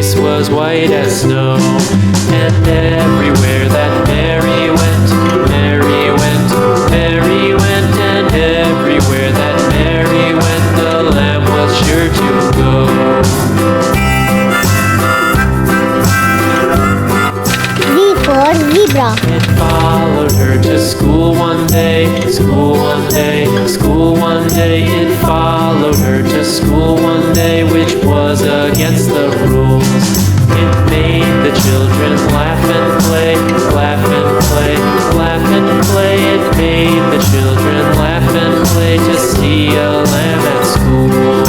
fleece was white as snow. And everywhere that Mary went, Mary went, Mary went. And everywhere that Mary went, the lamb was sure to go. Z for zebra. It followed her to school one day, school one day, school one day. It followed her to school one day, which was against the rules. It made the children laugh and play, laugh and play, laugh and play. It made the children laugh and play to see a lamb at school.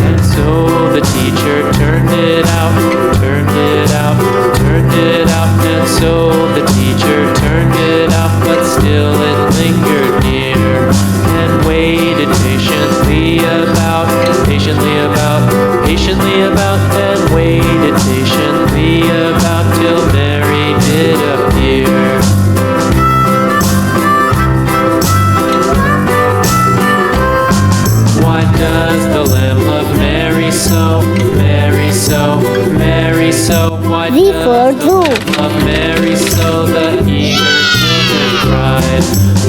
And so the teacher turned it out, turned it out, turned it out. And so the teacher turned it out, but still it lingered near and waited patiently about, patiently about, patiently about, and waited patiently about till Mary did appear. Why does the lamb love Mary so, Mary so, Mary so? Why Z does for the zoo. lamb love Mary so? The eager children cried.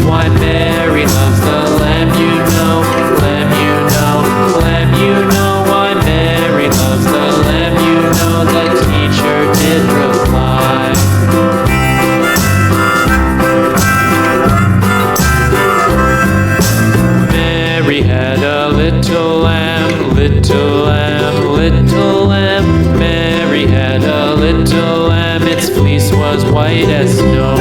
Why Mary loves the lamb, you know, lamb, you know, lamb, you know. Why Mary loves the lamb, you know. The teacher did reply. Mary had a little lamb, little lamb, little lamb. Mary had a little lamb, its fleece was white as snow.